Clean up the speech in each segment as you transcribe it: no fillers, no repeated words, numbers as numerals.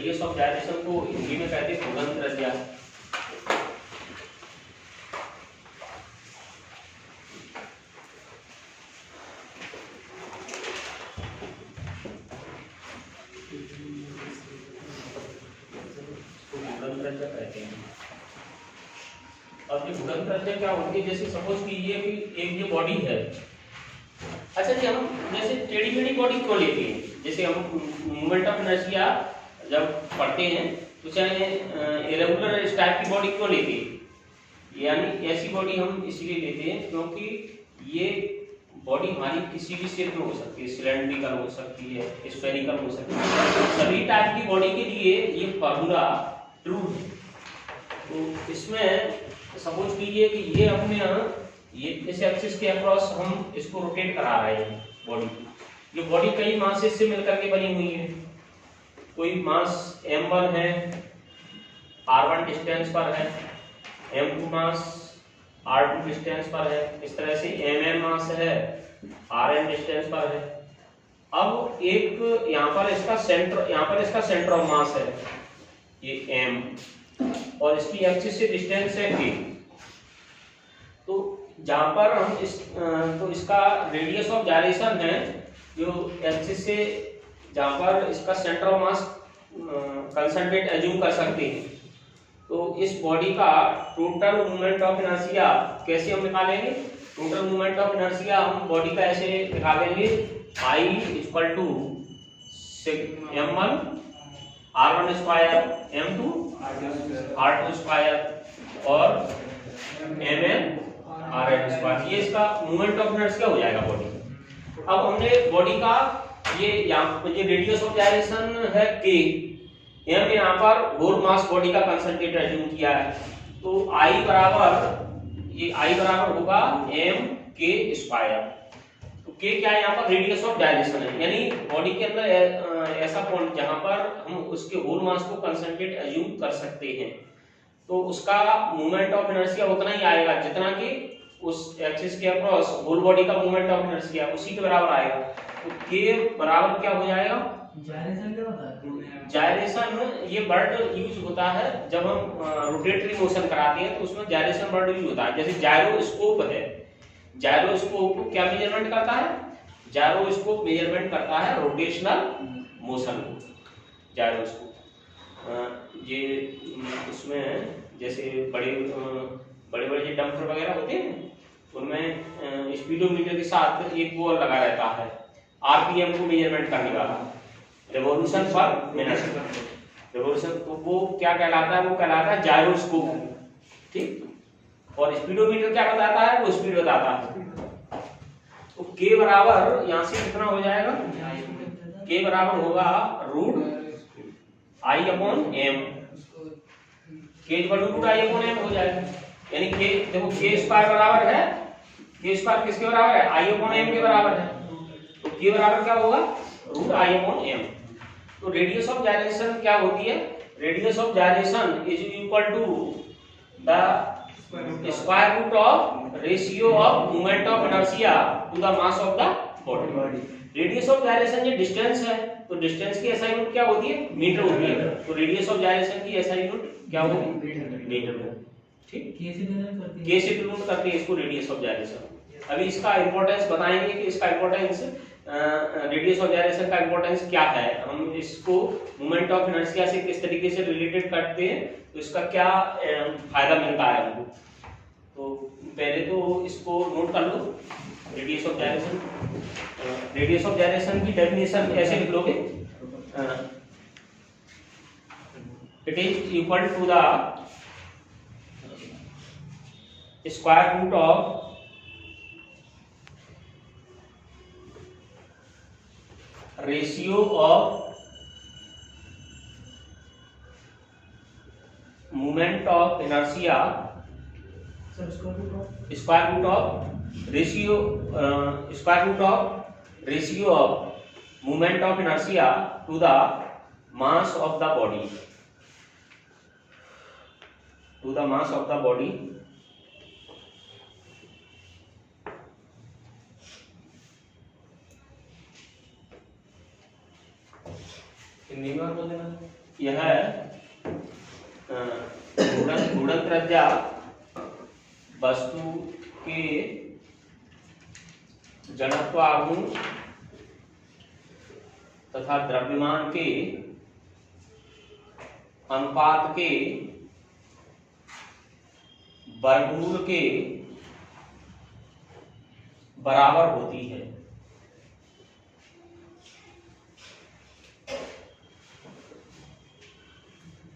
Radius of जाइरेशन को हिंदी में कहते हैं घूर्णन त्रिज्या। अब ये घूर्णन त्रिज्या क्या होती है, जैसे सपोज कीजिए कि एक ये बॉडी है। अच्छा जी, हम जैसे टेढ़ी मेढ़ी बॉडी क्यों लेते हैं, जैसे हम मोमेंट ऑफ इनर्शिया जब पढ़ते हैं तो चाहे इरेगुलर इस टाइप की बॉडी क्यों लेते हैं, यानी ऐसी बॉडी हम इसलिए लेते हैं क्योंकि ये बॉडी हमारी किसी भी शेप में हो सकती है, सिलेंड्रिकल हो सकती है, स्फेरिकल हो सकती है, सभी टाइप की बॉडी के लिए ये फार्मूला ट्रू है। तो इसमें सपोज कीजिए कि ये अपने ये इस एक्सिस के अक्रॉस हम इसको रोटेट करा रहे हैं बॉडी को। ये बॉडी कई मासेस से मिलकर के बनी हुई है। कोई मास m1 है, r1 डिस्टेंस पर है, m2 मास r2 डिस्टेंस पर है, इस तरह से mm मास है, rn डिस्टेंस पर है। अब एक यहाँ पर इसका सेंटर ऑफ मास है ये m, और इसकी एक्सिस से डिस्टेंस है k। तो जहां पर हम तो इसका रेडियस ऑफ जाइरेशन है जो एक्सिस से, जहां पर इसका centre of mass concentrate assume कर सकते हैं। तो इस बॉडी का टोटल मोमेंट ऑफ इनर्शिया कैसे हम निकालेंगे, टोटल मोमेंट ऑफ इनर्शिया हम बॉडी का ऐसे निकालेंगे, I equal to m1 r1 square m2 r2 square और mn rn स्क्वायर, ये इसका मोमेंट ऑफ इनर्शिया हो जाएगा बॉडी। अब हमने बॉडी का ये रेडियस ऑफ जाइरेशन है k, m यहाँ पर होल मास बॉडी का कंसंट्रेट एज्यूम किया है। तो I बराबर होगा m k स्क्वायर। तो k क्या है, यहाँ पर रेडियस ऑफ जाइरेशन है, यानी बॉडी के अंदर ऐसा पॉइंट जहां पर हम उसके होल मास को कंसंट्रेट एज्यूम कर सकते हैं, तो उसका मोमेंट ऑफ इनर्शिया उतना ही आएगा जितना कि उस एक्सिस के अक्रॉस होल बॉडी का मोमेंट ऑफ इनर्शिया उसी के बराबर आएगा। तो k बराबर क्या हो जाएगा, जाइरेशन क्या होता है? जाइरेशन ये वर्ड यूज होता है जब हम रोटेटरी मोशन कराते हैं तो उसमें जाइरेशन वर्ड यूज होता है। जैसे जायरोस्कोप है, जायरोस्कोप क्या मेजरमेंट करता है, जायरोस्कोप मेजरमेंट करता है रोटेशनल मोशन को, जायरोस्कोप। ये उसमें जैसे बड़े बड़े जो डंपर वगैरह होते हैं उनमें स्पीडोमीटर के साथ एक वो लगा रहता है आरपीएम को मेजरमेंट करने वाला, रिवॉल्यूशन पर मिनट रिवॉल्यूशन, तो वो क्या कहलाता है, वो कहलाता है जायरोस्कोप। ठीक, और स्पीडोमीटर क्या बताता है, वो स्पीड बताता है। तो k बराबर यहाँ से कितना हो जाएगा, k बराबर होगा root I upon m, k equal to root I upon m हो जाएगा। यानी k देखो k स्क्वायर बराबर है, k स्क्वायर किसके बराबर है, I अपॉन m के बराबर है। तो k बराबर क्या होगा, रूट I अपॉन m। तो रेडियस ऑफ जाइरेशन क्या होती है, radius of gyration is equal to the square root of ratio of moment of inertia to the mass of the body. Radius of gyration ये distance है, तो distance की SI unit क्या होती है, मीटर होती है। तो रेडियस ऑफ जाइरेशन की एसआई यूनिट क्या होगी, मीटर में। ठीक, कैसे डिनोट करती है, कैसे डिनोट करते हैं इसको, रेडियस ऑफ जाइरेशन। अभी इसका इंपॉर्टेंस बताएंगे कि इसका इंपॉर्टेंस रेडियस ऑफ जाइरेशन का इंपॉर्टेंस क्या है, हम इसको मोमेंट ऑफ इनर्शिया से किस तरीके से रिलेटेड करते हैं, तो इसका क्या फायदा मिलता है हमको। तो पहले तो इसको नोट कर लो, radius of gyration. Radius of gyration की डेफिनेशन ऐसे लिख लोगे, it is equal to the square root of ratio of moment of inertia, square root of ratio, square root of ratio of moment of inertia to the mass of the body, to the mass of the body Hindi में बोल देना, यह गुणन त्रिज्या वस्तु के जड़त्व आघूर्ण तथा द्रव्यमान के अनुपात के वर्गमूल के बराबर होती है।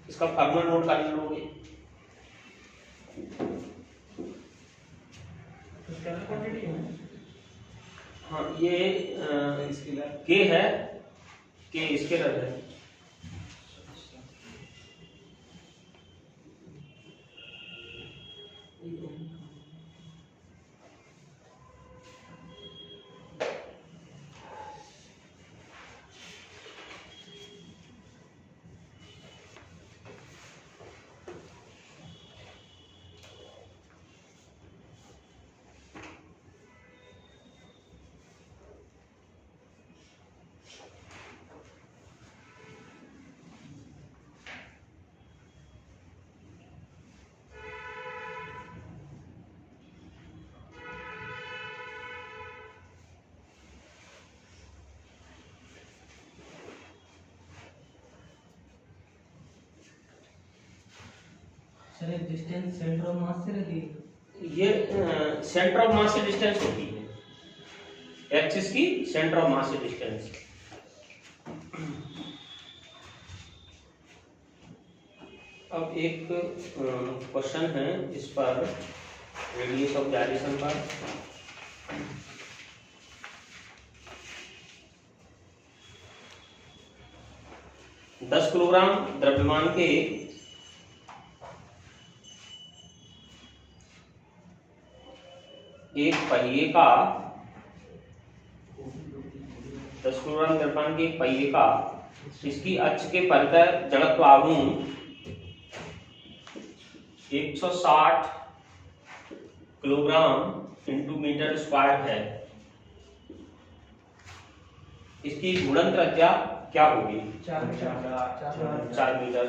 इसका फॉर्मूला नोट कर लोगे। हाँ, ये के है, के स्केलर है। सर ये डिस्टेंस सेंटर ऑफ मास से रहती है। ये सेंटर ऑफ मास से डिस्टेंस होती है, एक्सिस की सेंटर ऑफ मास से डिस्टेंस। अब एक क्वेश्चन है इस पर, रेडियस ऑफ जाइरेशन पर। दस किलोग्राम द्रव्यमान के एक पहिए का 10 किलोग्राम द्रव्यमान के एक पहिए का इसकी अक्ष के परितः जड़त्व आघूर्ण 160 किलोग्राम इंटू मीटर स्क्वायर है। इसकी गुणन त्रिज्या क्या होगी? 4 मीटर।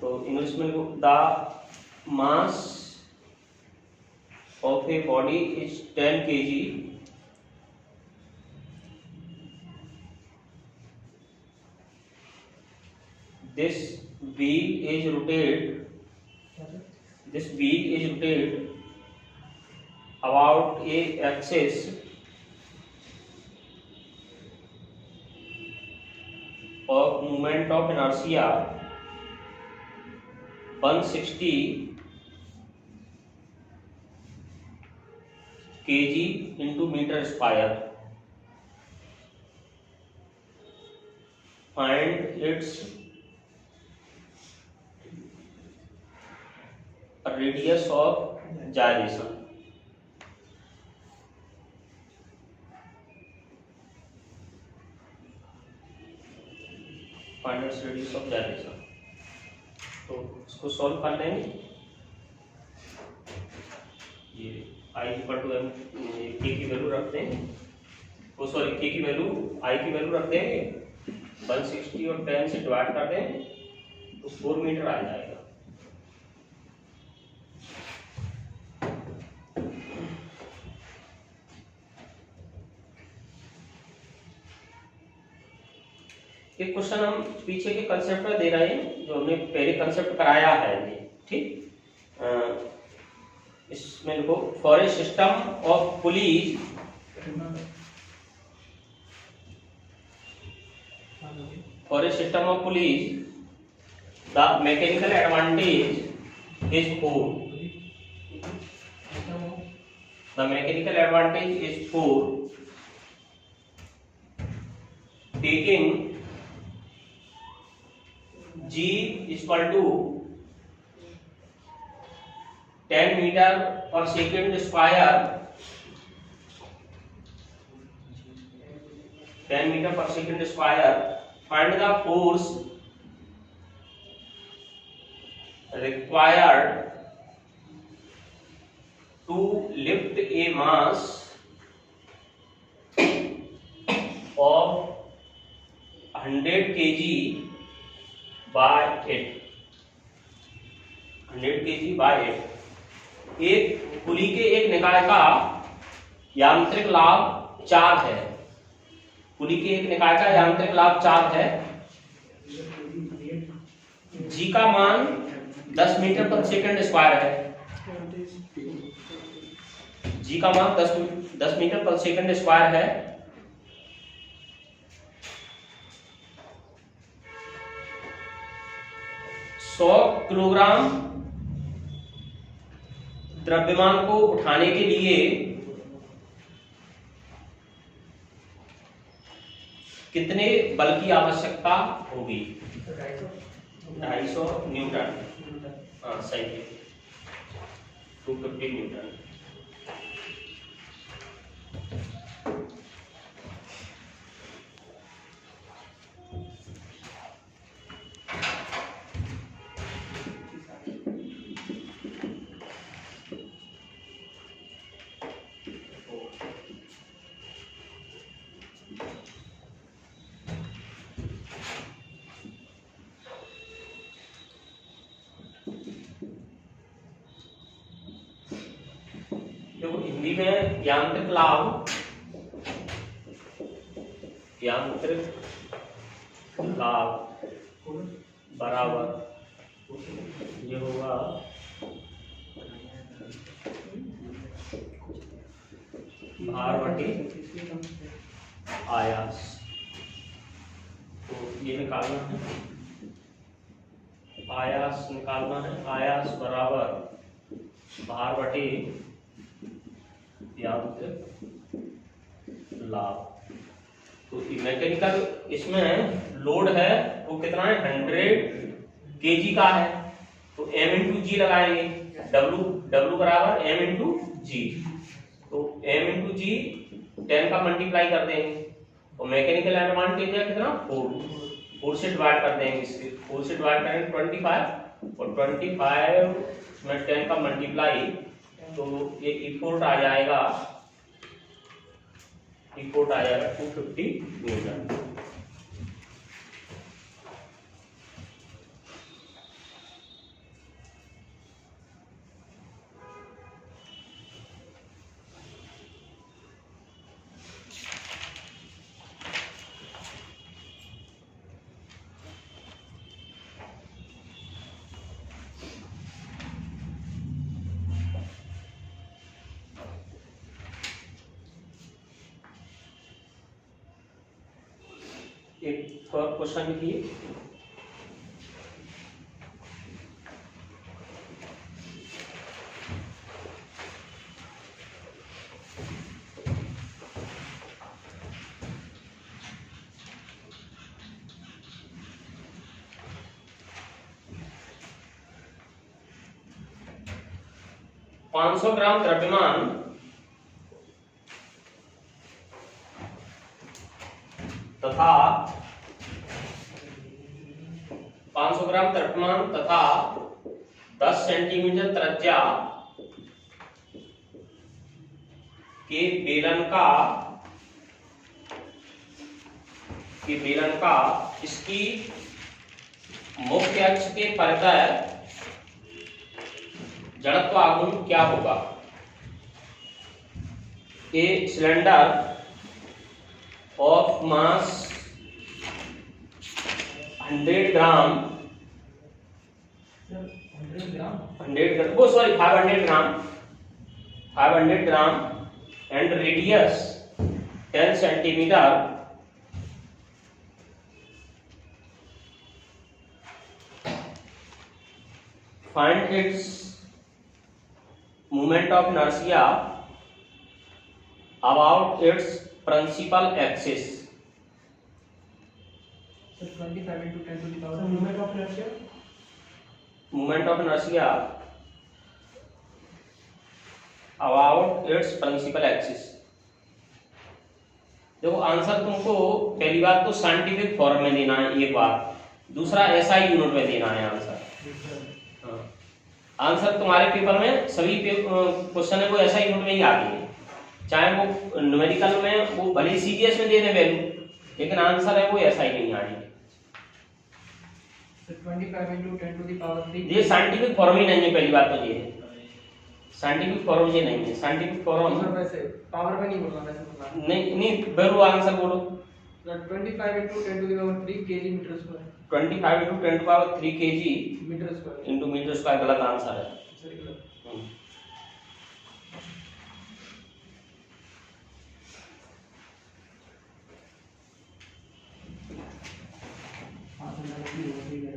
तो इंग्लिश में the mass of a body is 10 kg. This wheel is rotated about a axis of moment of inertia 160 kg into meter square. Find its radius of gyration. Find its radius of gyration. तो इसको solve कर लेंगे। ये i equal to m k की value रखते हैं, वो sorry k की वैल्यू i की वैल्यू रख देंगे, 160 और 10 से डिवाइड कर देंगे तो 4 मीटर आ जाएगा। एक क्वेश्चन हम पीछे के कंसेप्ट में दे रहे हैं जो हमने पहले कंसेप्ट कराया है ये, ठीक। इसमें लिखो for a system of pulleys the mechanical advantage is 4। The mechanical advantage is 4 taking G equal to 10 metre per second square, 10 metre per second square. Find the force required to lift a mass of 100 kg by 8, 100 kg by 8। एक पुली के एक निकाय का यांत्रिक लाभ 4 है। पुली के एक निकाय का यांत्रिक लाभ 4 है। जी का मान 10 मीटर पर सेकंड स्क्वायर है। जी का मान 10 मीटर पर सेकंड स्क्वायर है। सौ किलोग्राम द्रव्यमान को उठाने के लिए कितने बल की आवश्यकता होगी? 250 न्यूटन। हाँ सही है, 250 न्यूटन। देखो हिंदी में यांत्रिक लाभ बराबर ये होगा भार बटे आयास। तो ये निकालना है, आयास निकालना है। आयास बराबर भार बटे यांत्रिक लाभ। तो मैकेनिकल इसमें लोड है वो कितना है? 100 kg का है। तो m इंटू जी लगाएंगे। W बराबर m इंटू जी। तो m इंटू जी 10 का मल्टीप्लाई कर देंगे। और मैकेनिकल एडवांटेज है कितना? 4 से डिवाइड कर देंगे। इसके 4 से डिवाइड करेंगे 25 और 25 में 10 का मल्टीप्लाई, तो ये इफोर्ट आ जाएगा 250 न्यूटन। एक और क्वेश्चन लिखिए। पाँच 500 ग्राम द्रव्यमान तथा 500 ग्राम द्रव्यमान तथा 10 सेंटीमीटर त्रिज्या के बेलन का इसकी मुख्य अक्ष के परितः जड़त्व आघूर्ण क्या होगा? A cylinder of mass 100 gram 500 gram and radius 10 centimeter find its moment of inertia about its principal axis. 25 into 10 to the power moment of inertia about its principal axis। देखो आंसर तुमको पहली बात तो साइंटिफिक फॉर्म में देना है एक बार, दूसरा एसआई यूनिट में देना है आंसर। हाँ, आंसर तुम्हारे पेपर में सभी क्वेश्चन है वो एसआई यूनिट में ही आती है, चाहे वो न्यूमेरिकल में वो भले सीजीएस में दे दे वैल्यू, लेकिन आंसर है वो ऐसा ही नहीं आ रही। 25 into 10 to the power 3। ये साइंटिफिक फॉर्म ही नहीं है, पहली बात तो ये है, साइंटिफिक फॉर्म ये नहीं है। साइंटिफिक फॉर्म सर वैसे पावर में नहीं बोलना, वैसे बोलना नहीं नहीं बोलो, आंसर बोलो। 25 into 10 to the power 3 kg metre square. 25 into 10 to the power 3 kg metre square into metre square गलत आंसर है। सर गलत। हाँ तो गलती हो गई है।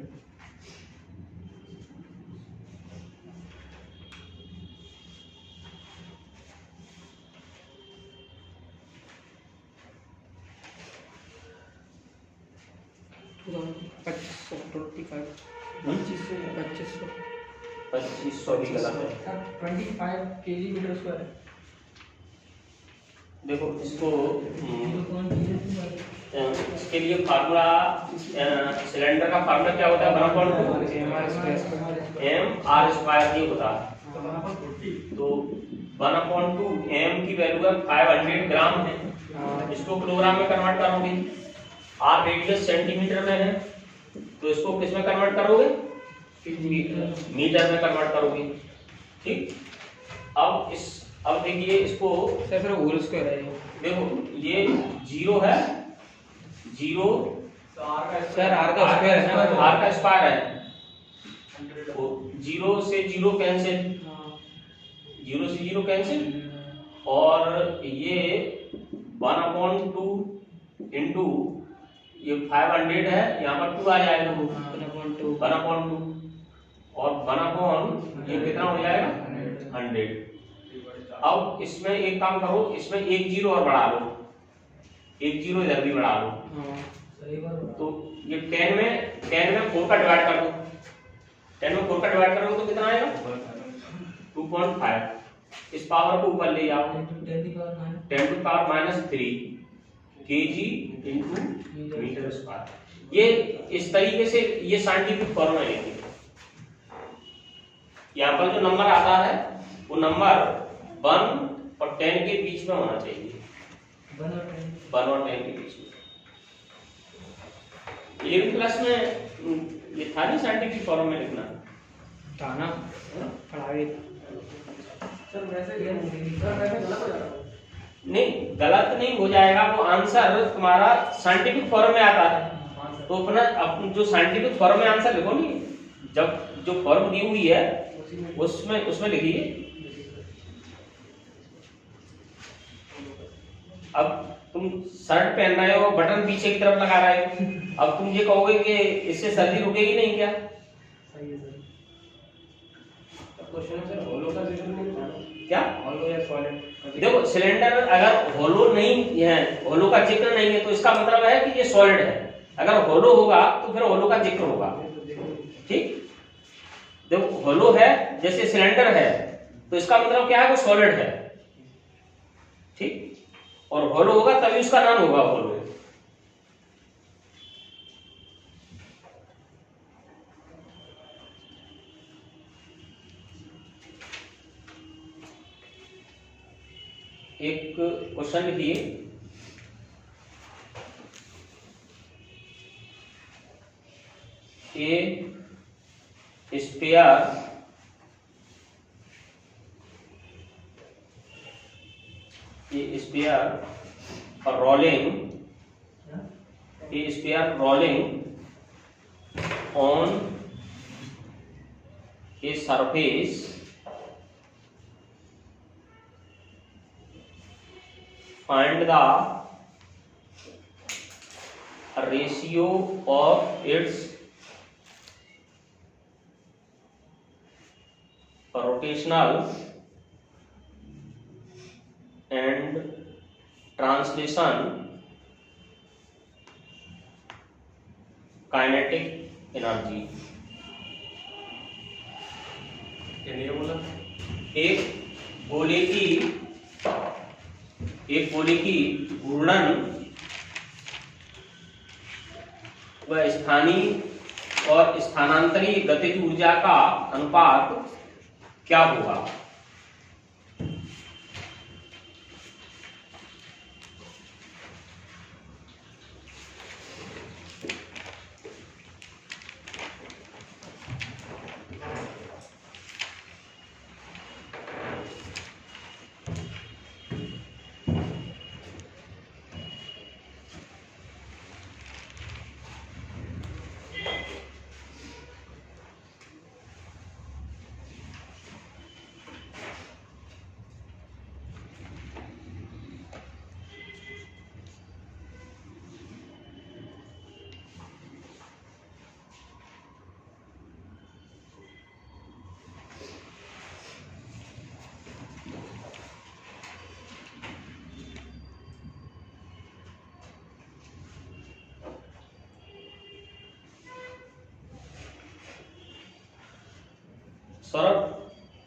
पच्चीस सौ भी गलत है। 25 kg मीटर स्क्वायर है। देखो इसको इसके लिए फार्मूला, सिलेंडर का फार्मूला क्या होता है, 1/2 mr² ये होता है। तो 1/2 m की वैल्यू है 500 ग्राम है। इसको किलोग्राम में कन्वर्ट करोगे, r रेडियस सेंटीमीटर में है, तो इसको किस में कन्वर्ट करोगे, मीटर में कन्वर्ट करोगे। ठीक, अब देखिए इसको सर फिर होल स्क्वायर है ये। देखो ये 0 है, 0 सर r का स्क्वायर है ना, r का स्क्वायर है। तो 0 से 0 कैंसिल, 0 से 0 कैंसिल, और ये 1/2 इंटू ये 500 है, यहाँ पर 2 आ जाएगा, 1/2 और 1/, ये कितना हो जाएगा 100। अब इसमें एक काम करो, इसमें एक 0 और बढ़ा लो, एक 0 इधर भी बढ़ा लो। तो ये 10 में 4 का डिवाइड कर दो, 10 में 4 का डिवाइड करोगे तो कितना आएगा 2.5। इस पावर को ऊपर ले जाओ, 10 to the power -3 kg into metre square. ये इस तरीके से ये साइंटिफिक फॉर्म है। लेकिन यहाँ पर जो नंबर आता है वो नंबर 1 और 10 के बीच में होना चाहिए, 1 और 10 के बीच में। 11th क्लास में ये था नहीं साइंटिफिक फॉर्म में लिखना था ना, पढ़ाई सर वैसे गलत हो जाता है। नहीं, गलत नहीं हो जाएगा, वो आंसर तुम्हारा साइंटिफिक फॉर्म में आता है। तो अपना जो साइंटिफिक फॉर्म में आंसर लिखो नहीं, जब जो फॉर्म दी हुई है उसमें लिखिए। अब तुम शर्ट पहन रहे हो, बटन पीछे की तरफ लगा रहे हो, अब तुम ये कहोगे कि इससे सर्दी रुकेगी नहीं क्या? सही है सर। क्वेश्चन है सर, होलो का जिक्र नहीं था क्या, होलो या सॉलिड? देखो सिलेंडर अगर होलो नहीं है, होलो का जिक्र नहीं है, तो इसका मतलब है कि ये सॉलिड है। अगर होलो होगा तो फिर होलो का जिक्र होगा। ठीक, देखो होलो है जैसे सिलेंडर है, तो इसका मतलब क्या है, वो सॉलिड है। ठीक, और होलो होगा तभी उसका नाम होगा होलो। एक क्वेश्चन लिखिए, ए spare rolling on a surface find the ratio of its rotational and translation kinetic energy। एक गोले की घूर्णन व स्थानीय और स्थानांतरी गतिज ऊर्जा का अनुपात क्या होगा? सौरभ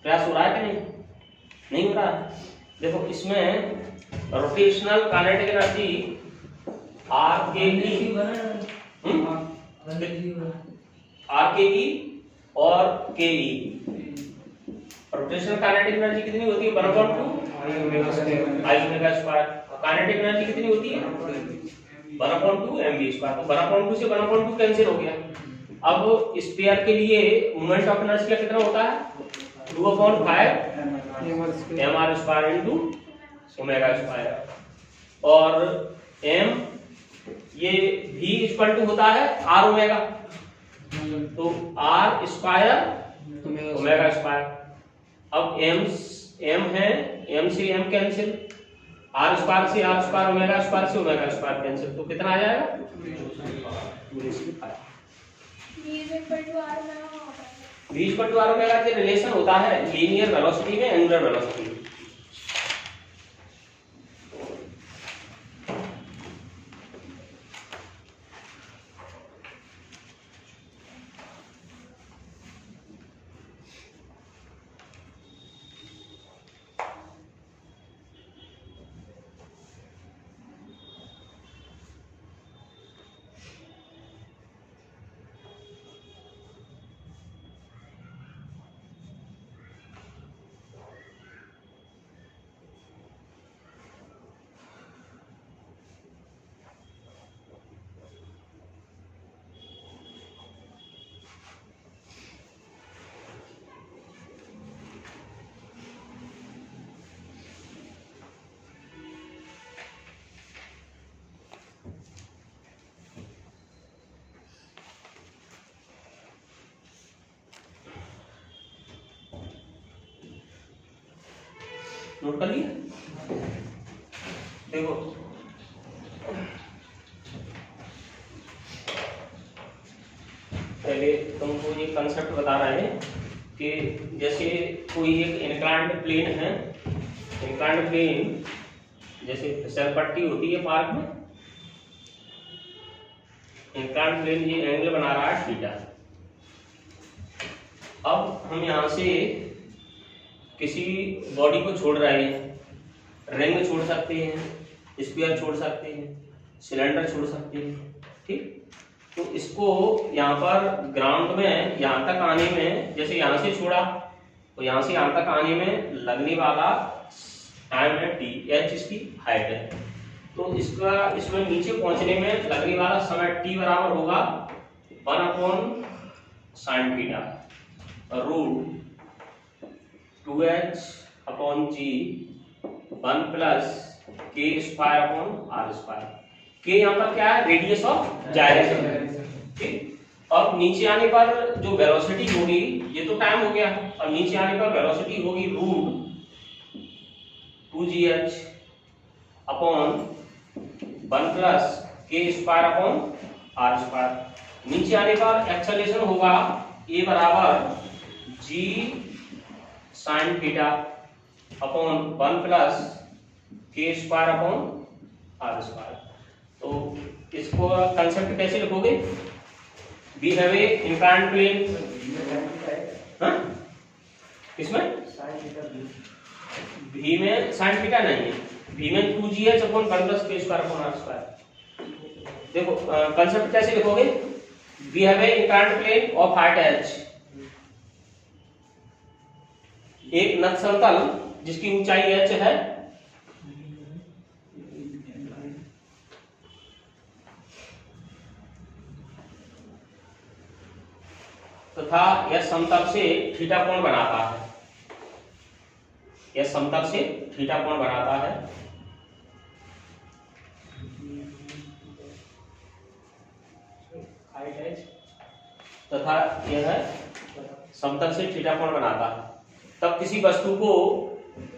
प्रयास हो रहा है कि नहीं? नहीं हो रहा है। देखो इसमें रोटेशनल काइनेटिक एनर्जी आर के ई और के ई। रोटेशनल काइनेटिक एनर्जी कितनी होती है? 1/2 आई ओमेगा स्क्वायर। काइनेटिक एनर्जी कितनी होती है? 1/2 mv स्क्वायर। तो 1/2 से 1/2 कैंसिल हो गया। अब स्फीयर के लिए मोमेंट ऑफ इनर्शिया कितना होता है? 2/5 mr square into omega square. और m ये v इक्वल टू होता है r ओमेगा, तो r स्क्वायर ओमेगा स्क्वायर। अब m है, m से m कैंसिल, r स्क्वायर से r स्क्वायर, ओमेगा स्क्वायर से ओमेगा स्क्वायर कैंसिल, तो कितना आ जाएगा? 2/5। v इक्वल टू r ओमेगा के रिलेशन होता है लीनियर वेलोसिटी में एंगुलर वेलोसिटी। नोट कर लिया? देखो पहले तुमको ये कंसेप्ट बता रहे हैं कि जैसे कोई एक इनक्लाइंड प्लेन है, इनक्लाइंड प्लेन जैसे फिसल पट्टी होती है पार्क में, इनक्लाइंड प्लेन ये एंगल बना रहा है थीटा। अब हम यहाँ से किसी बॉडी को छोड़ रहे हैं, रिंग छोड़ सकते हैं, स्फीयर छोड़ सकते हैं, सिलेंडर छोड़ सकते हैं, ठीक। तो इसको यहाँ पर ग्राउंड में यहाँ तक आने में, जैसे यहाँ से छोड़ा तो यहाँ से यहाँ तक आने में लगने वाला टाइम है टी, एच इसकी हाइट है। तो इसका इसमें नीचे पहुंचने में लगने वाला समय टी बराबर होगा 1/sin theta root 2h/g 1 + k²/r²। के यहाँ पर क्या है? रेडियस ऑफ जाइरेशन, ठीक। अब नीचे आने पर जो वेलोसिटी होगी, ये तो टाइम हो गया, और नीचे आने पर वेलोसिटी होगी रूट 2gh/1 + k²/r²। नीचे आने पर एक्सेलरेशन होगा a बराबर g sin theta upon 1 + k²/r²। तो इसको कंसेप्ट कैसे लिखोगे? We have a inclined plane, इसमें v में sin थीटा नहीं है, v में 2gh/1 + k²/r²। देखो कंसेप्ट कैसे लिखोगे? We have a inclined plane of height h, एक नत समतल जिसकी ऊंचाई h है, तथा यह समतल से थीटा कोण बनाता है, यह समतल से थीटा कोण बनाता है। तथा यह समतल से थीटा कोण बनाता है। तब किसी वस्तु को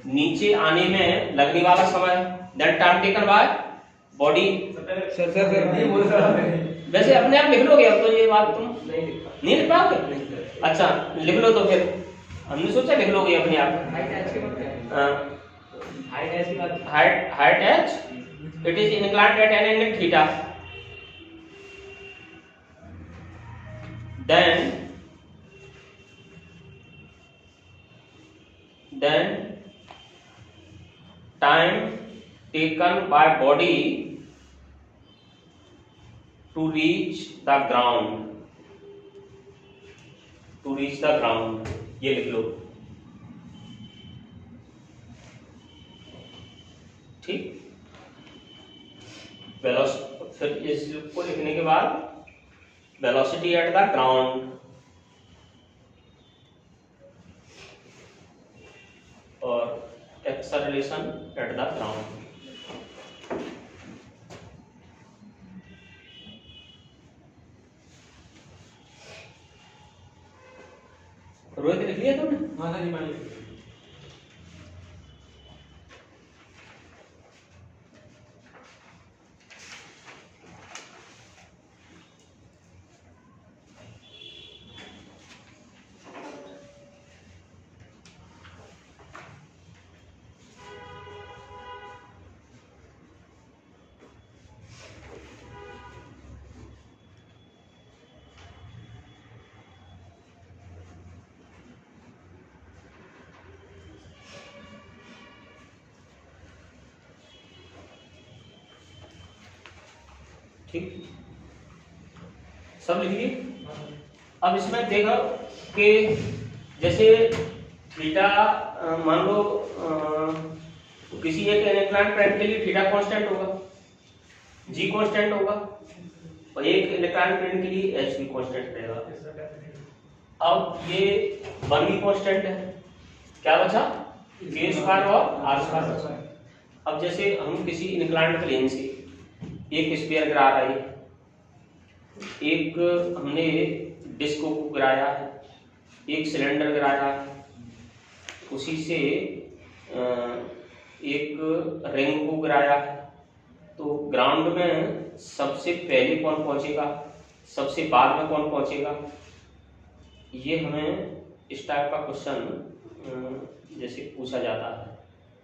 नीचे आने में लगने वाला समय, that time taken by body. वैसे अपने आप लिख लोगे, अब तो ये बात तुम नहीं लिख पाओगे? अच्छा लिख लो तो फिर, हमने सोचा लिख लोगे अपने आप। Height h, it is inclined at an angle theta, then taken by body to reach the ground, to reach the ground, ये लिख लो। ठीक, वेलोसिटी, फिर इसको लिखने के बाद वेलोसिटी एट द ग्राउंड और acceleration at the ground. Rohit लिख लिया तुमने? हाँ सर, मान लीजिए। ठीक, सब लिख लिए। अब इसमें देखो कि जैसे थीटा, मान लो किसी एक इलेक्ट्रॉन प्राइम के लिए थीटा कांस्टेंट होगा, जी कांस्टेंट होगा, और एक इलेक्ट्रॉन प्राइम के लिए एच भी कांस्टेंट रहेगा। अब ये वन भी कांस्टेंट है, क्या बचा? के स्क्वायर और आर स्क्वायर। अब जैसे हम किसी इंक्लाइंड प्लेन से एक स्फीयर गिरा रहा है, एक हमने डिस्क को गिराया है, एक सिलेंडर गिराया है, उसी से एक रिंग को गिराया है, तो ग्राउंड में सबसे पहले कौन पहुंचेगा, सबसे बाद में कौन पहुंचेगा, ये हमें इस टाइप का क्वेश्चन जैसे पूछा जाता है।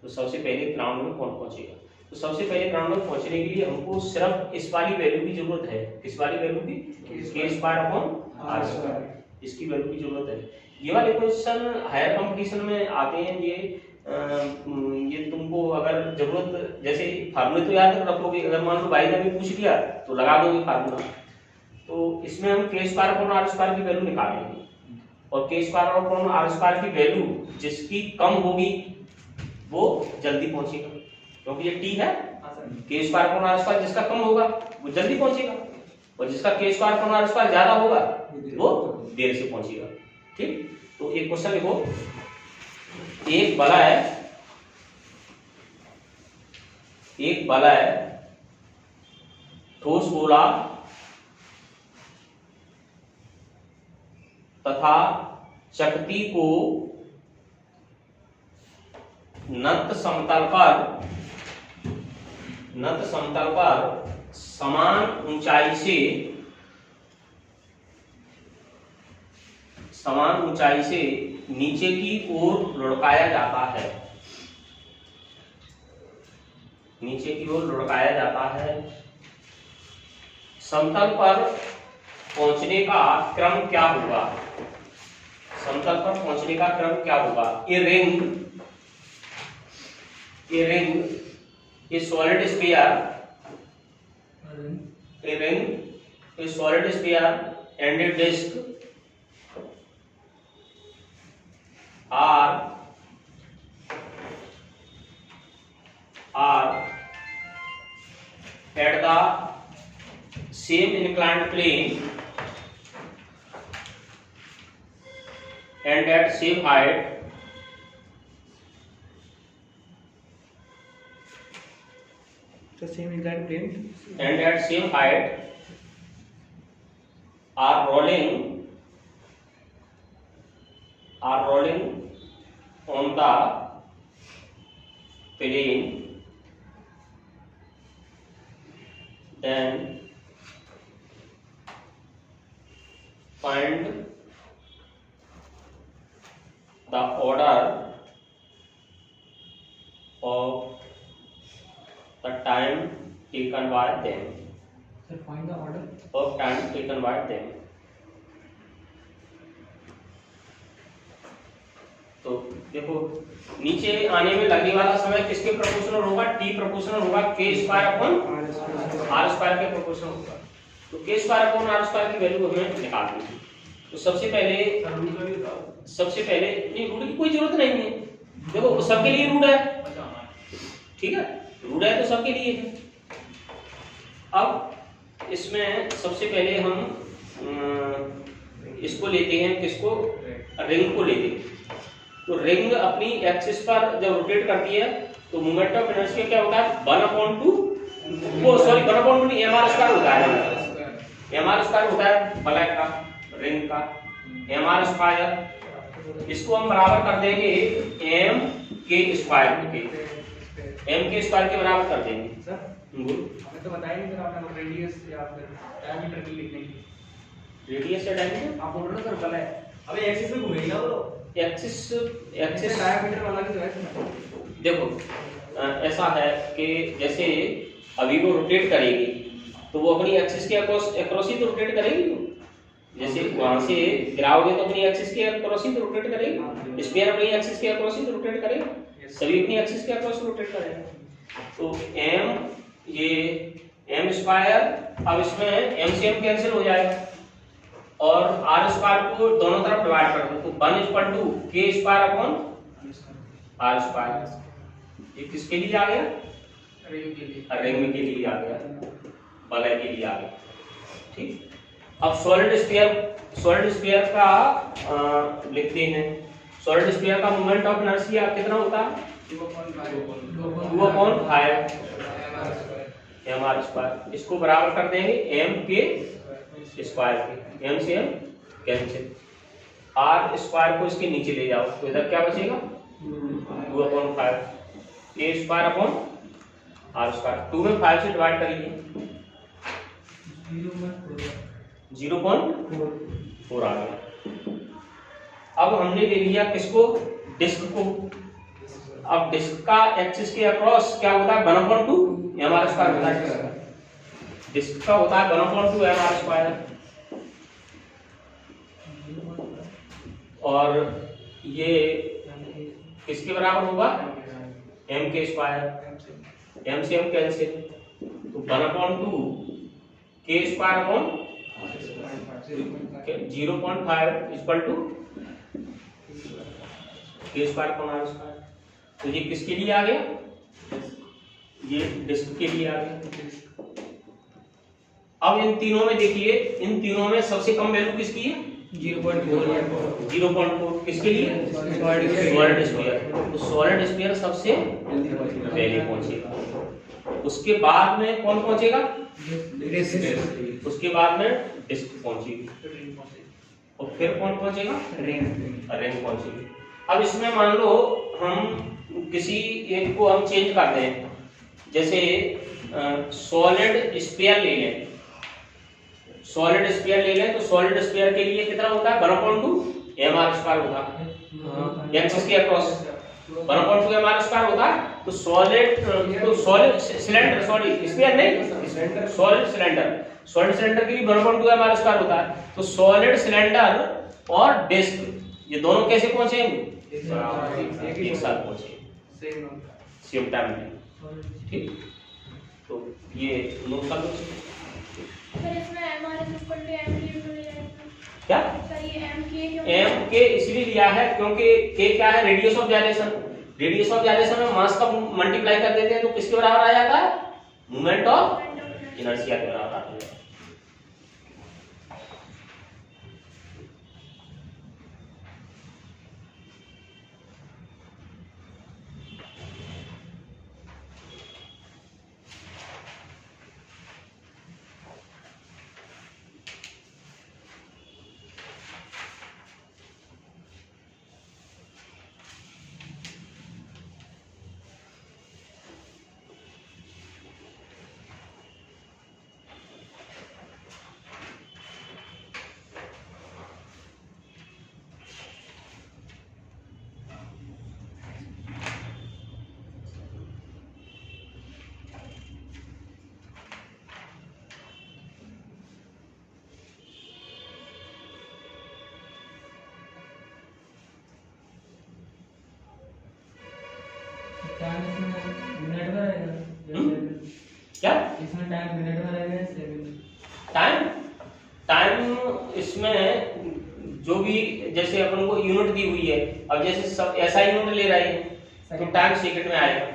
तो सबसे पहले ग्राउंड में कौन पहुंचेगा, तो सबसे पहले ग्राउंड में पहुंचने के लिए हमको सिर्फ इस वाली वैल्यू की जरूरत है। किस वाली वैल्यू की? के स्क्वायर अपॉन आर स्क्वायर, इसकी वैल्यू की जरूरत है। ये वाले क्वेश्चन हायर कंपटीशन में आते हैं। ये तुमको अगर जरूरत, जैसे फार्मूले तो याद रखोगे, अगर मान लो भाई ने भी पूछ लिया तो लगा दोगे फार्मूला। तो इसमें हम के स्क्वायर अपॉन आर स्क्वायर की वैल्यू निकालेंगे, और के स्क्वायर अपॉन आर स्क्वायर की वैल्यू जिसकी कम होगी वो जल्दी पहुंचेगा, क्योंकि ये टी है। के स्क्वायर अपॉन आर स्क्वायर जिसका कम होगा वो जल्दी पहुंचेगा, और जिसका के स्क्वायर अपॉन आर स्क्वायर ज्यादा होगा वो देर से पहुंचेगा। ठीक, तो एक क्वेश्चन लिखो, एक बला है ठोस गोला तथा चकती को नत समतल पर समान ऊंचाई से नीचे की ओर लुढ़काया जाता है। समतल पर पहुंचने का क्रम क्या होगा? ये रिंग, ये solid sphere and a disc are at the same inclined plane and at same height, are rolling on the plane, then find the order of the time taken by them. Sir, find the order of time taken by them. तो देखो नीचे आने में लगने वाला समय किसके proportional होगा, टी प्रोपोर्शनल होगा के स्क्वायर अपॉन आर स्क्वायर के प्रोपोर्शनल होगा। तो के स्क्वायर अपॉन आर स्क्वायर की वैल्यू हमें निकालनी है। तो सबसे पहले नहीं, रूट की कोई जरूरत नहीं है, देखो सबके लिए रूट है, ठीक है, रूट है तो सबके लिए है। अब इसमें सबसे पहले हम इसको लेते हैं, किसको, रिंग को लेते हैं। तो रिंग अपनी एक्सिस पर जब रोटेट करती है तो मोमेंट ऑफ इनर्शिया क्या होता है, 1/2 वो सॉरी 1/2 नहीं, mr स्क्वायर होता है, mr स्क्वायर होता है ब्लैक का, रिंग का mr स्क्वायर। इसको हम बराबर कर देंगे m के स्क्वायर के, m के स्क्वायर के बराबर कर देंगे। सर हमें तो बताया नहीं सर आपने रेडियस या फिर डायमीटर की लिखने की। रेडियस या डायमीटर आप बोल रहे हो सर भला है, अबे एक्सिस में घूमेगी ना वो, एक्सिस डायमीटर वाला की तो है इसमें। देखो ऐसा है कि जैसे अभी वो रोटेट करेगी तो वो अपनी एक्सिस के अक्रॉस ही तो रोटेट करेगी, जैसे वहां से गिराओगे तो अपनी एक्सिस के अक्रॉस ही तो रोटेट करेगी, स्फीयर अपनी एक्सिस के अक्रॉस ही तो रोटेट करेगा, सभी अपनी एक्सिस के अक्रॉस रोटेट करेगा। तो m ये m स्क्वायर, अब इसमें m से m कैंसिल हो जाएगा और r स्क्वायर को दोनों तरफ डिवाइड कर दो, तो 1 k square upon r square. ये किसके लिए आ गया, रिंग के लिए, रिंग के लिए आ गया, वलय के लिए आ गया, ठीक। अब सॉलिड स्फीयर का लिखते हैं। सॉलिड स्फीयर का मोमेंट ऑफ इनर्शिया कितना होता है, 2/5 mr स्क्वायर। इसको बराबर कर देंगे m के स्क्वायर के, m से m कैंसिल, r स्क्वायर को इसके नीचे ले जाओ तो इधर क्या बचेगा, 2/5 k square upon r square. 2 में 5 से डिवाइड करिए 0.4 आ गया। अब हमने ले लिया किसको, डिस्क को। अब डिस्क का एक्सिस के अक्रॉस क्या होता है, 1/2 mr स्क्वायर होता है, डिस्क का होता है 1/2 mr स्क्वायर। और ये किसके बराबर होगा, m के स्क्वायर, m से m कैंसिल, तो 1/2 k square upon 0.5 equal to k square upon r square. तो ये किसके लिए आ गया, ये डिस्क के लिए आ गया। अब इन तीनों में देखिए, इन तीनों में सबसे कम वैल्यू किसकी है, 0.4 किसके लिए, सॉलिड स्फीयर। तो सॉलिड स्फीयर सबसे पहले पहुंचेगा, उसके बाद में कौन पहुंचेगा, उसके बाद में डिस्क पहुंचेगी और फिर कौन पहुंचेगा, रिंग पहुंचेगी। अब इसमें मान लो हम किसी एक को हम चेंज कर दें, जैसे सॉलिड स्फीयर ले लें, सॉलिड स्फीयर ले लें तो सॉलिड स्फीयर के लिए कितना होता है, 1/2 mr स्क्वायर होता है, एक्सिस के अक्रॉस 1/2 mr स्क्वायर होता है। तो सॉलिड सिलेंडर, सॉरी स्फीयर नहीं, सॉलिड सिलेंडर के लिए 1/2 mr स्क्वायर होता है। तो सॉलिड सिलेंडर और डिस्क ये दोनों कैसे पहुंचेंगे, एक साथ पहुंचेंगे सेम टाइम में, ठीक। तो ये नोट कर लो सर, इसमें mr क्या, m के इसलिए लिया है क्योंकि k क्या है, रेडियस ऑफ जाइलेशन। रेडियस ऑफ जाइलेशन में मास का मल्टीप्लाई कर देते हैं तो किसके बराबर आ जाता है, मोमेंट ऑफ इनर्शिया के बराबर आता है। टाइम इसमें मिनट में रहेगा क्या इसमें टाइम मिनट में रहेगा या सेकंड? टाइम इसमें जो भी जैसे अपन को यूनिट दी हुई है, अब जैसे सब ऐसा यूनिट ले रहे हैं तो टाइम सेकंड में आएगा।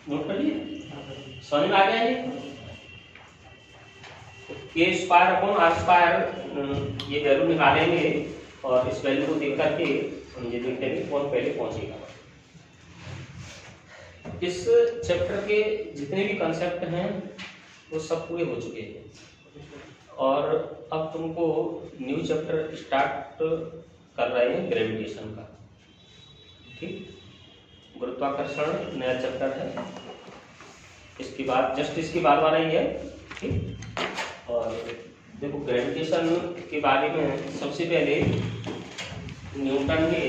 नोट कर लिए, समझ में आ गया ये स्क्वायर अपॉन आर स्क्वायर, ये वैल्यू निकालेंगे और इस वैल्यू को देख करके हम ये देखते हैं कौन पहले पहुंचेगा। इस चैप्टर के जितने भी कंसेप्ट हैं वो सब पूरे हो चुके हैं और अब तुमको न्यू चैप्टर स्टार्ट कर रहे हैं ग्रेविटेशन का। ठीक, गुरुत्वाकर्षण नया चैप्टर है, इसके बाद जस्ट इसकी बात आ रही है। ठीक, और देखो ग्रेविटेशन के बारे में सबसे पहले न्यूटन ने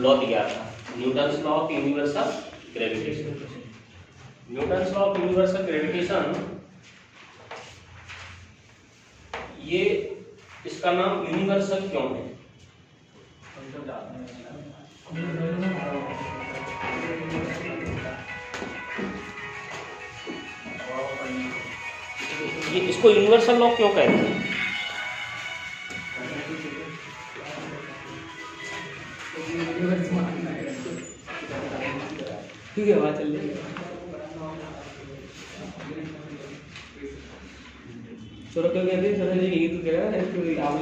लॉ दिया था, Newton's law of universal gravitation. Newton's law of universal gravitation, ये इसका नाम यूनिवर्सल क्यों है? ये इसको यूनिवर्सल लॉ क्यों कहते हैं? ठीक है, बात चल रही है। चलो क्यों कहते हैं? चलो ये तो कह रहा है कि आप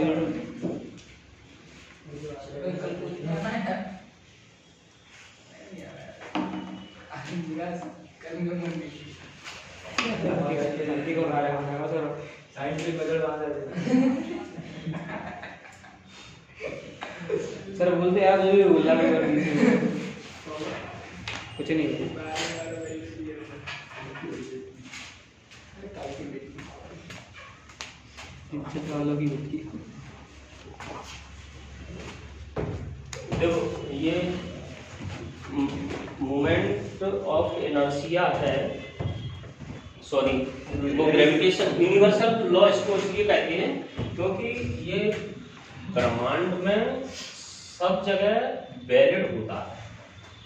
सर बोलते यार मुझे भी भूल जाने कुछ नहीं वालों की होती है। देखो ये मोमेंट ऑफ इनर्शिया है, सॉरी वो ग्रेविटेशन यूनिवर्सल लॉ इसको इसलिए कहते हैं क्योंकि ये ब्रह्मांड में सब जगह वैलिड होता है,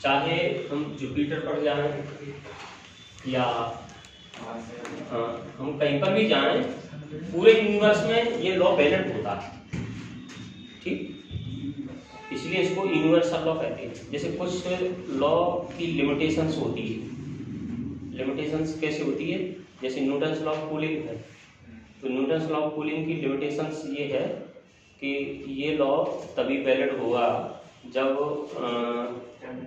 चाहे हम जुपिटर पर जाएं या हम कहीं पर भी जाएं, पूरे यूनिवर्स में ये लॉ वैलिड होता है। ठीक, इसलिए इसको यूनिवर्सल लॉ कहते हैं। जैसे कुछ लॉ की लिमिटेशंस होती है, लिमिटेशंस कैसे होती है? जैसे न्यूटन्स लॉ ऑफ कूलिंग है, तो न्यूटन्स लॉ ऑफ कूलिंग की लिमिटेशंस ये है कि ये लॉ तभी वैलिड होगा जब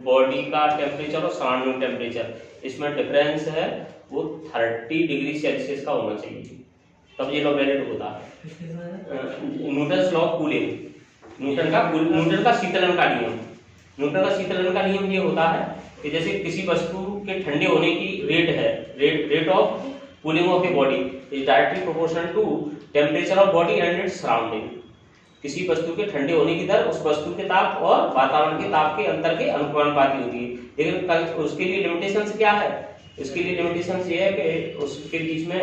बॉडी का टेम्परेचर और सराउंडिंग टेम्परेचर इसमें डिफरेंस है वो 30 डिग्री सेल्सियस का होना चाहिए, तब ये लॉ वैलिड होता है। Newton's law of cooling, Newton का शीतलन का नियम, न्यूटन का शीतलन का नियम ये होता है कि जैसे किसी वस्तु के ठंडे होने की rate of cooling of a body is directly proportional to temperature of body and its surrounding. किसी वस्तु के ठंडे होने की दर उस वस्तु के ताप और वातावरण के ताप के अंतर के अनुपाती होती है। लेकिन उसके लिए लिमिटेशंस क्या है? इसके लिए लिमिटेशंस ये है कि उसके बीच में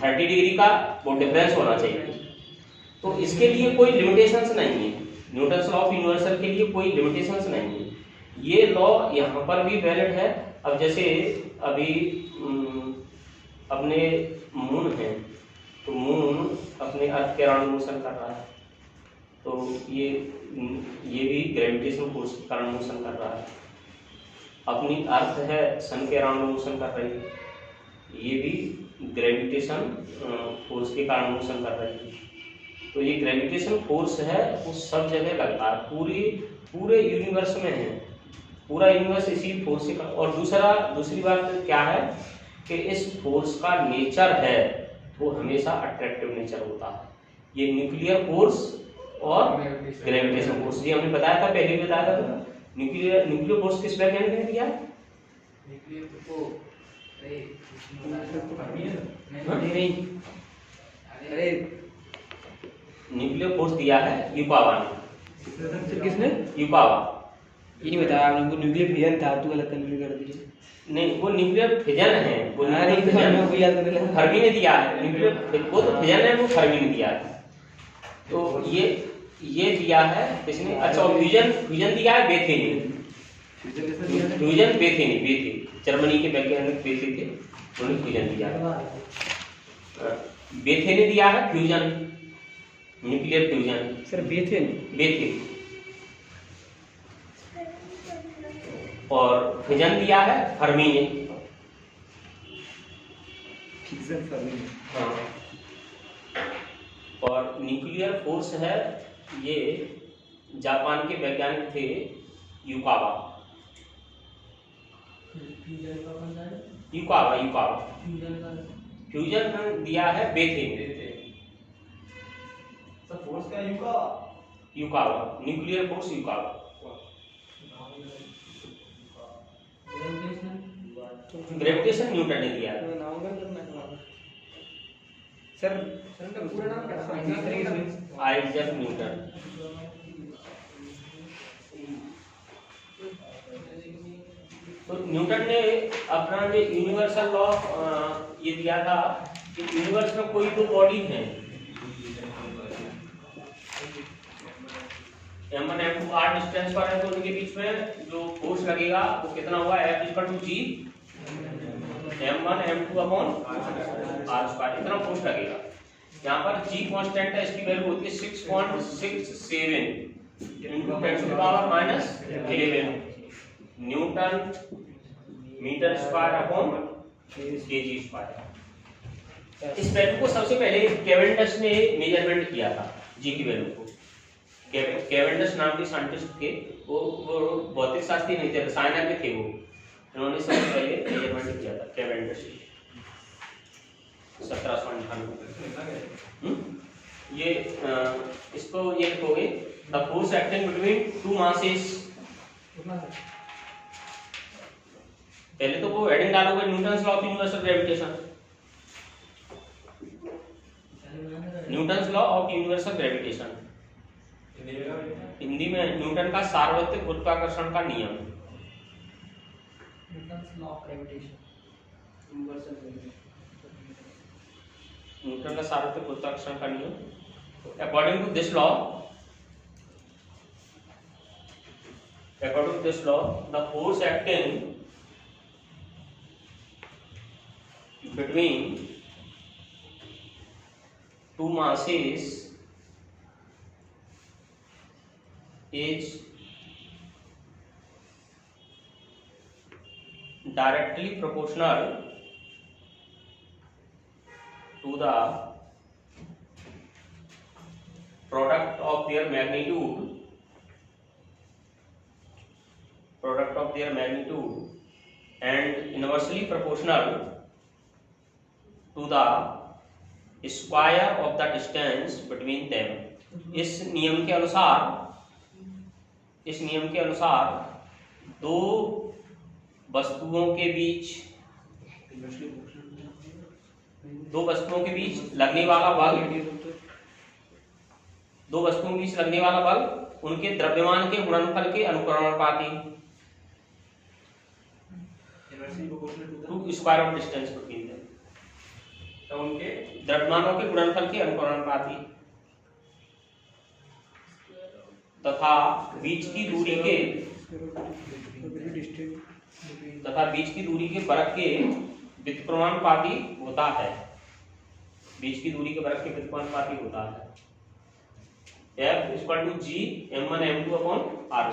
30 डिग्री का वो डिफरेंस होना चाहिए। तो इसके लिए कोई लिमिटेशंस नहीं है, न्यूटन्स लॉ ऑफ यूनिवर्सल के लिए कोई लिमिटेशंस नहीं है। ये लॉ यहाँ पर भी वैलिड है। अब जैसे अभी अपने मून है, तो मून अपने अर्थ के अराउंड मोशन कर रहा है, तो ये भी ग्रेविटेशन फोर्स के कारण मोशन कर रहा है। अपनी अर्थ है सन के अराउंड मोशन कर रही है, ये भी ग्रेविटेशन फोर्स के कारण मोशन कर रही है। तो ये ग्रेविटेशन फोर्स है वो सब जगह लगता है, पूरे यूनिवर्स में है। पूरा यूनिवर्स इसी फोर्स से और दूसरी बात क्या है कि इस फोर्स का नेचर है वो हमेशा अट्रैक्टिव नेचर होता है। ये न्यूक्लियर फोर्स और ग्रेविटेशन फोर्स, ये हमने बताया था, पहले भी बताया था। न्यूक्लियर फोर्स किस वैज्ञानिक ने दिया? न्यूक्लियर फोर्स दिया है यूकावा ने। किसने? यूकावा। ये नहीं बताया आपने, न्यूक्लियर फिजन था, तू गलत कंफ्यूज कर दिया। नहीं, वो न्यूक्लियर फिजन है, वो नहीं तो याद करने लगा। फर्मी ने दिया है न्यूक्लियर, वो तो फिजन है, वो फर्मी ने दिया है। तो ये दिया है किसने? अच्छा, फ्यूजन दिया है बेथे ने। फ्यूजन बेथे जर्मनी के वैज्ञानिक बेथे थे, उन्होंने फ्यूजन दिया है। बेथे ने दिया है फ्यूजन, न्यूक्लियर फ्यूजन। सर बेथे और फिजन दिया है फर्मी ने। Fission Fermi. हाँ। और न्यूक्लियर फोर्स है, ये जापान के वैज्ञानिक थे यूकावा। फ्यूजन दिया है बेथे ने। फोर्स का यूकावा, न्यूक्लियर फोर्स यूकावा। ग्रेविटेशन न्यूटन ने दिया है। सर का पूरा नाम क्या है? Isaac Newton. तो न्यूटन ने अपना जो यूनिवर्सल लॉ ये दिया था कि यूनिवर्स में कोई दो बॉडी है, m1 m2 r डिस्टेंस पर है, तो उनके बीच में जो फोर्स लगेगा वो कितना होगा? F=g m1 m2 upon r², इतना फोर्स लगेगा। यहाँ पर g कांस्टेंट है, इसकी वैल्यू होती है 6.67 × 10⁻⁻11 newton metre square upon kg square. इस वैल्यू को सबसे पहले केवेंडिश ने मेजरमेंट किया था, जी की वैल्यू को। केवेंडिश नाम के साइंटिस्ट थे, वो भौतिक शास्त्री नहीं थे, रसायन में थे वो। उन्होंने सबसे पहले मेजरमेंट किया था, केवेंडिश 1798। ये इसको ये लिखोगे, the force acting between two masses. पहले तो वो हेडिंग डालोगे Newton's law of universal gravitation, Newton's law of universal gravitation. Hindi में न्यूटन का सार्वत्रिक गुरुत्वाकर्षण का नियम। Newton's law of gravitation, universal gravitation, Newton का सार्वत्रिक गुरुत्वाकर्षण का नियम। According to this law the force acting between two masses is directly proportional to the product of their magnitude and inversely proportional to the square of the distance between them। इस नियम के अनुसार दो वस्तुओं के बीच लगने वाला बल उनके द्रव्यमान के गुणनफल के अनुक्रमानुपाती, to square of distance between them, तो उनके द्रव्यमानों के गुणनफल के अनुक्रमानुपाती तथा बीच की दूरी के वर्ग के व्युत्क्रमानुपाती होता है। F=g m1 m2 upon r²।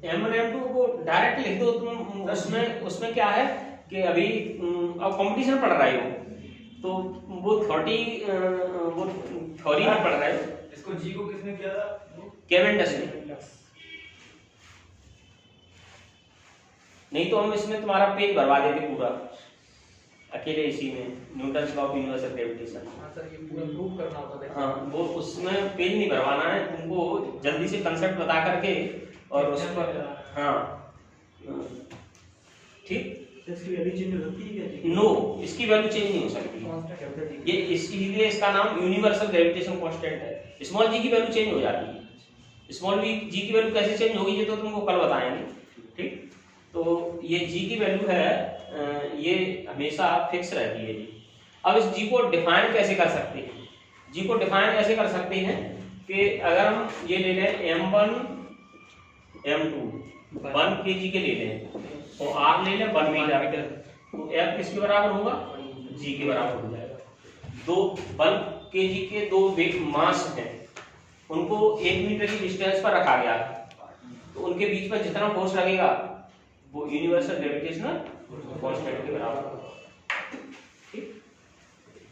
m1 m2 को डायरेक्ट लिख दो तुम। उसमें क्या है कि अभी अब कंपटीशन पड़ रहा है, तो वो थ्योरी में पढ़ रहे हो। इसको जी को किसने किया था? कैवेंडिश ने। नहीं तो हम इसमें तुम्हारा पेज भरवा देते पूरा अकेले इसी में, Newton law of universal gravitation. हाँ सर, ये पूरा प्रूव करना होता है। हाँ, वो उसमें पेज नहीं भरवाना है तुमको, जल्दी से कंसेप्ट बता करके और उस पर। हाँ ठीक। इसकी वैल्यू चेंज हो सकती है क्या? नो, इसकी वैल्यू चेंज नहीं हो सकती। ये इसीलिए इसका नाम यूनिवर्सल ग्रेविटेशन कांस्टेंट है। स्मॉल जी की वैल्यू चेंज हो जाती है। स्मॉल जी की वैल्यू कैसे चेंज होगी ये तो तुमको कल बताएंगे। ठीक, तो ये जी की वैल्यू है, ये हमेशा फिक्स रहती है जी। अब इस जी को डिफाइन कैसे कर सकते हैं? जी को डिफाइन ऐसे कर सकते हैं कि अगर हम ये ले लें m1 m2 1 kg के ले लें तो r ले लें 1 मीटर, तो f किसके बराबर होगा? g के बराबर हो जाएगा। दो 1 kg के दो मास हैं, उनको 1 मीटर की डिस्टेंस पर रखा गया है, तो उनके बीच में जितना फोर्स लगेगा वो यूनिवर्सल ग्रेविटेशनल कांस्टेंट के बराबर होगा। ठीक,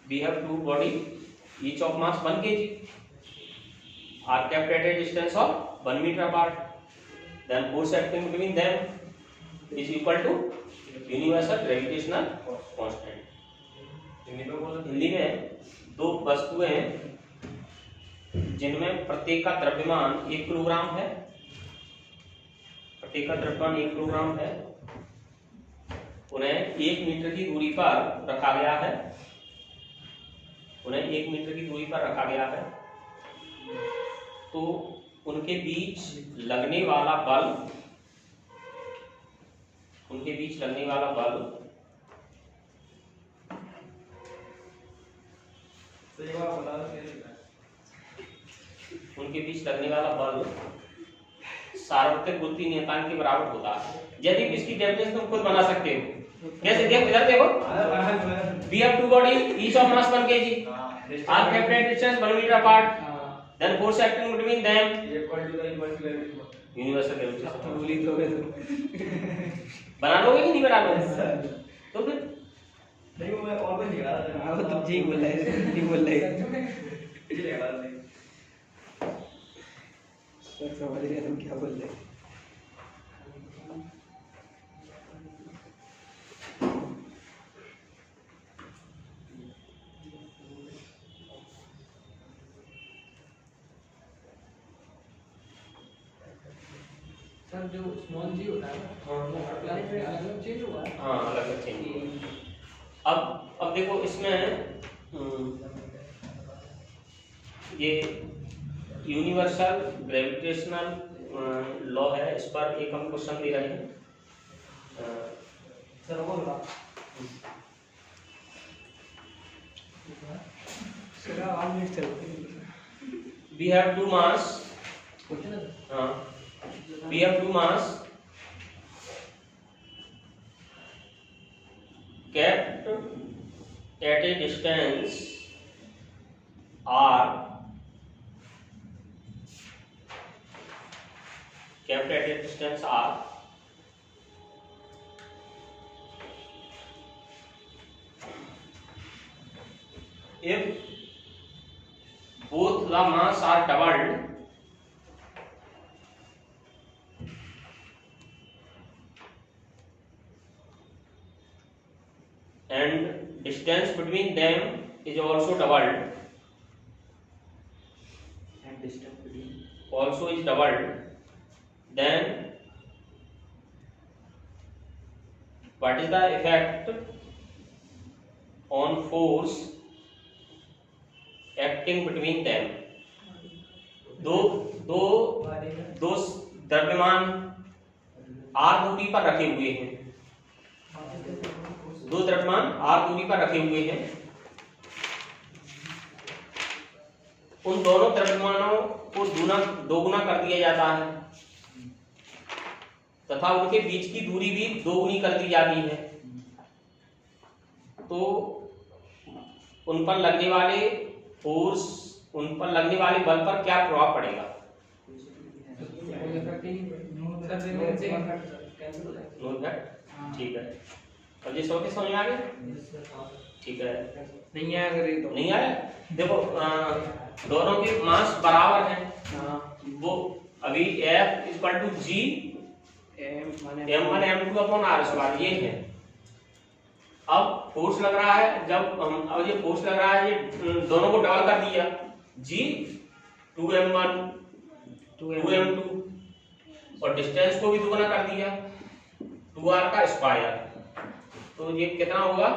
we have two body each of mass 1 kg are kept at a distance of 1 meter apart, then force acting between them is equal to universal gravitational constant। Hindi में दो वस्तुएं हैं जिनमें प्रत्येक का द्रव्यमान 1 किलोग्राम है, प्रत्येक का द्रव्यमान 1 किलोग्राम है, उन्हें 1 मीटर की दूरी पर रखा गया है, उन्हें 1 मीटर की दूरी पर रखा गया है, तो उनके बीच लगने वाला बल, उनके बीच लगने वाला बल उनके बीच लगने वाला बल सार्वत्रिक गुरुत्वीय नियतांक के बराबर होता है। यदि इसकी डेफिनेशन तुम खुद बना सकते हो। कैसे? देखो इधर देखो, we have two body each of mass 1 kg are kept at distance 1 meter apart, then force acting between them universal gravitation। बना लोगे कि नहीं बना लोगे? तो फिर नहीं, वो मैं और कुछ लिखा था। हाँ, वो तो जी बोल रहा है, जी बोल रहा है। जी लिखा था। सर समझ रहे तुम क्या बोल रहे हैं। सर जो स्मॉल जी होता है वो हर प्लैनेट में अलग चेंज हुआ है। हाँ, अलग चेंज। अब देखो इसमें ये यूनिवर्सल ग्रेविटेशनल लॉ है, इस पर एक हम क्वेश्चन दे रहे हैं। सर बोल रहा सर आज मिनट चलते। We have two mass, हाँ, we have two mass kept at a distance r, kept at a distance r, if both the mass are doubled and distance between them is also doubled, and distance between also is doubled, then what is the effect on force acting between them? दो द्रव्यमान r दूरी पर रखे हुए हैं, दो द्रव्यमान r दूरी पर रखे हुए हैं, उन दोनों द्रव्यमानों को दोगुना कर दिया जाता है तथा उनके बीच की दूरी भी दोगुनी कर दी जाती है, तो उन पर लगने वाले फोर्स, उन पर लगने वाले बल पर क्या प्रभाव पड़ेगा? No effect. ठीक है, अब ये सबके समझ में आ गया? ठीक है। नहीं आया अगर ये तो नहीं आया? देखो दोनों के मास बराबर हैं। हाँ वो अभी F equal to G M1 M2 upon R square ये है। अब फोर्स लग रहा है, जब हम अब ये फोर्स लग रहा है, ये दोनों को डबल कर दिया, G 2M1 2M2 और डिस्टेंस को भी दुगना कर दिया 2R का स्क्वायर। तो ये कितना होगा?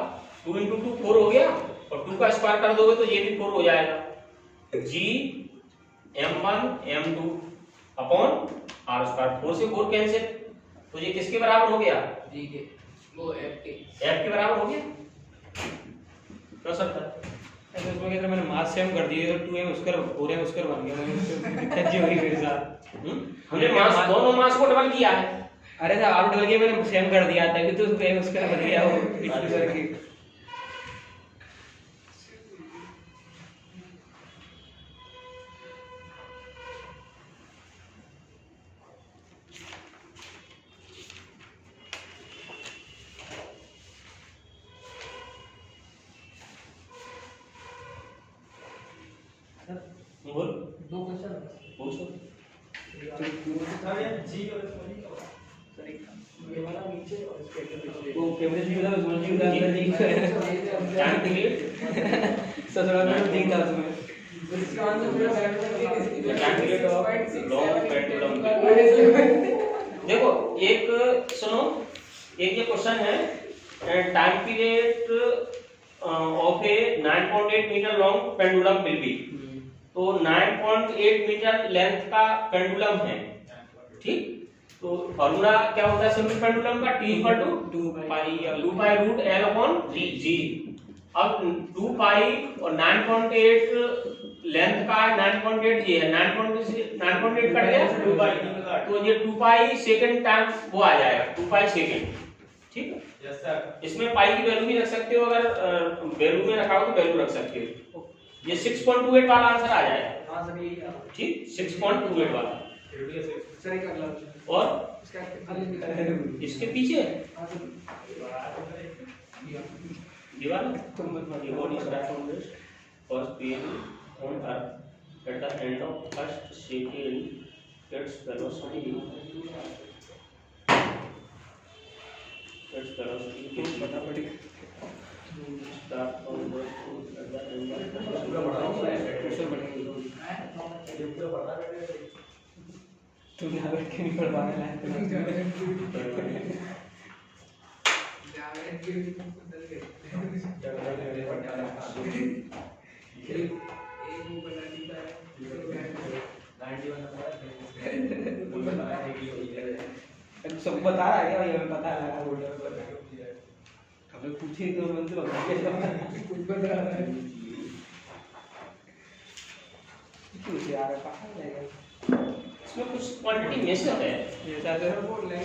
2 × 2 4 हो गया और 2 का स्क्वायर कर दोगे तो ये भी 4 हो जाएगा। G M1 M2 upon R square, 4 से 4 कैंसिल, तो ये किसके बराबर हो गया? जी के वो F F के बराबर हो गया। कर सकता ऐसे उसमें क्या मैंने मास सेम कर दिए तो 2m स्क्वायर 4m स्क्वायर बन गया। मैंने दिक्कत जी हुई मेरे साथ। हमने मास दोनों मास को डबल किया है। अरे साहब आप डबल किया, मैंने सेम कर दिया था कि तो m स्क्वायर बन गया वो इक्वल करके। बोल दो क्वेश्चन पूछो। सर ये जी और इसमें ये वाला नीचे और इसके पीछे वो कैमरे जी वाला उसमें जी उधर जी टाइम पीरियड ससुराल में जी था उसमें इसका आंसर मेरा time period of long pendulum. देखो एक सुनो, एक ये क्वेश्चन है time period of a 9.8 metre long pendulum will be. तो 9.8 मीटर लेंथ का पेंडुलम है, ठीक। तो फॉर्मूला क्या होता है सिंपल पेंडुलम का? T equal to 2 pi root L upon G। अब 2 पाई और 9.8 लेंथ का 9.8 ये है, 9.8 कट गया 2 पाई, तो ये 2 पाई सेकंड टाइम वो आ जाएगा 2 पाई सेकंड, ठीक है। Yes sir. इसमें पाई की वैल्यू भी रख सकते हो, अगर वैल्यू में रखा हो तो वैल्यू रख सकते हो। ये 6.28 वाला आंसर आ जाएगा। हां सर यही है ठीक, 6.28 वाला। सर एक अगला और इसका आगे इसके पीछे हां सर दीवार तुम मत ये body start from this first period on earth at the end of first second its velocity पता पड़ी start from the at the end of पूरा पढ़ा हुआ है। प्रेशर बढ़ेगा ये पूरा पढ़ा है। तुम यहां बैठ के नहीं पढ़वाने सब बता रहा है क्या? हमें पता है, हमें पूछे तो कुछ बता रहा है क्यों यार? इसमें कुछ क्वांटिटी मिस है। ये ज्यादा बोल रहे हैं।